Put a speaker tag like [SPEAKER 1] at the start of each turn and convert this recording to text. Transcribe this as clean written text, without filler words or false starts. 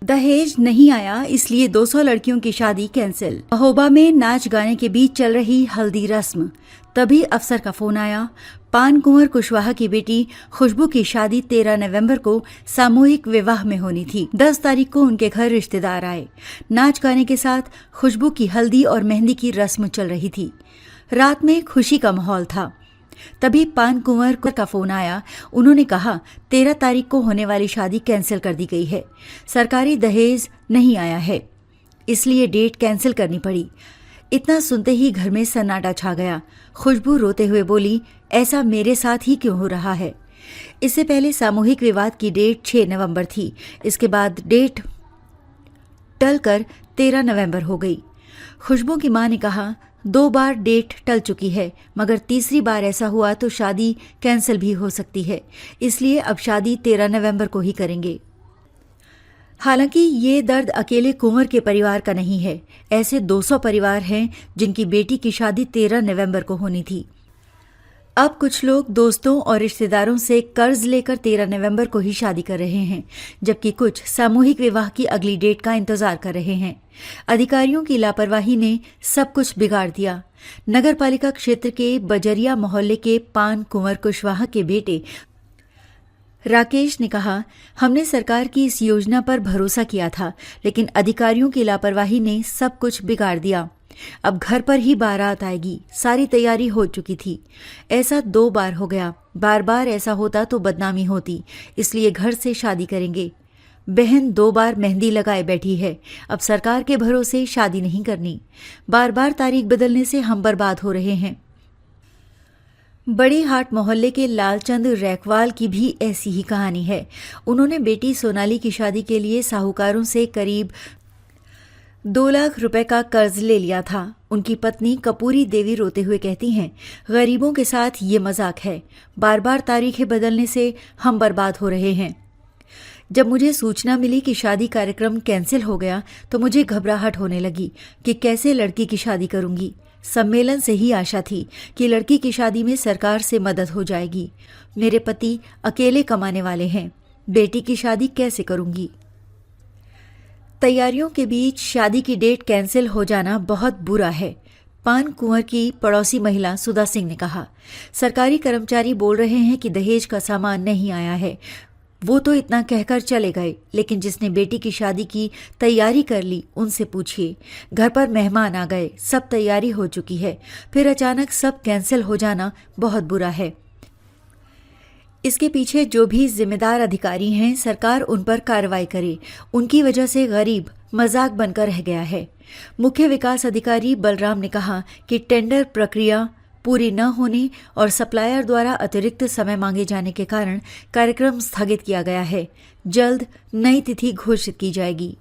[SPEAKER 1] दहेज नहीं आया इसलिए 200 लड़कियों की शादी कैंसिल। महोबा में नाच गाने के बीच चल रही हल्दी रस्म, तभी अफसर का फोन आया। पान कुंवर कुशवाहा की बेटी खुशबू की शादी 13 नवंबर को सामूहिक विवाह में होनी थी। 10 तारीख को उनके घर रिश्तेदार आए। नाच गाने के साथ खुशबू की हल्दी और मेहंदी की रस्म चल रही थी। रात में खुशी का माहौल था। तभी पान कुंवर का फोन आया। उन्होंने कहा 13 तारीख को होने वाली शादी कैंसिल कर दी गई है। सरकारी दहेज नहीं आया है, इसलिए डेट कैंसिल करनी पड़ी। इतना सुनते ही घर में सन्नाटा छा गया। खुशबू रोते हुए बोली, ऐसा मेरे साथ ही क्यों हो रहा है? इससे पहले सामूहिक विवाद की डेट 6 नवंबर थी। इसके बाद डेट टलकर 13 नवंबर हो गई। खुशबू की मां ने कहा 2 बार डेट टल चुकी है, मगर तीसरी बार ऐसा हुआ तो शादी कैंसिल भी हो सकती है, इसलिए अब शादी 13 नवंबर को ही करेंगे। हालांकि ये दर्द अकेले कुंवर के परिवार का नहीं है। ऐसे 200 परिवार हैं जिनकी बेटी की शादी 13 नवंबर को होनी थी। अब कुछ लोग दोस्तों और रिश्तेदारों से कर्ज लेकर 13 नवंबर को ही शादी कर रहे हैं, जबकि कुछ सामूहिक विवाह की अगली डेट का इंतजार कर रहे हैं। अधिकारियों की लापरवाही ने सब कुछ बिगाड़ दिया। नगरपालिका क्षेत्र के बजरिया मोहल्ले के पान कुंवर कुशवाहा के बेटे राकेश ने कहा, हमने सरकार की इस योजना पर भरोसा किया था, लेकिन अधिकारियों की लापरवाही ने सब कुछ बिगाड़ दिया। अब घर पर ही बारात आएगी, सारी तैयारी हो चुकी थी। ऐसा 2 बार हो गया। बार बार ऐसा होता तो बदनामी होती, इसलिए घर से शादी करेंगे। बहन 2 बार मेहंदी लगाए बैठी है। अब सरकार के भरोसे शादी नहीं करनी। बार बार तारीख बदलने से हम बर्बाद हो रहे हैं। बड़ी हाट मोहल्ले के लालचंद रैकवाल की भी ऐसी ही कहानी है। उन्होंने बेटी सोनाली की शादी के लिए साहूकारों से करीब 2 लाख रुपए का कर्ज ले लिया था। उनकी पत्नी कपूरी देवी रोते हुए कहती हैं, गरीबों के साथ ये मजाक है। बार बार तारीखें बदलने से हम बर्बाद हो रहे हैं। जब मुझे सूचना मिली कि शादी कार्यक्रम कैंसिल हो गया तो मुझे घबराहट होने लगी कि कैसे लड़की की शादी करूंगी। सम्मेलन से ही आशा थी कि लड़की की शादी में सरकार से मदद हो जाएगी। मेरे पति अकेले कमाने वाले हैं, बेटी की शादी कैसे करूंगी? तैयारियों के बीच शादी की डेट कैंसिल हो जाना बहुत बुरा है। पान कुंवर की पड़ोसी महिला सुधा सिंह ने कहा, सरकारी कर्मचारी बोल रहे हैं कि दहेज का सामान नहीं आया है। वो तो इतना कहकर चले गए, लेकिन जिसने बेटी की शादी की तैयारी कर ली उनसे पूछिए। घर पर मेहमान आ गए, सब तैयारी हो चुकी है, फिर अचानक सब कैंसिल हो जाना बहुत बुरा है। इसके पीछे जो भी जिम्मेदार अधिकारी हैं, सरकार उन पर कार्रवाई करे। उनकी वजह से गरीब मजाक बनकर रह गया है। मुख्य विकास अधिकारी बलराम ने कहा कि टेंडर प्रक्रिया पूरी न होने और सप्लायर द्वारा अतिरिक्त समय मांगे जाने के कारण कार्यक्रम स्थगित किया गया है। जल्द नई तिथि घोषित की जाएगी।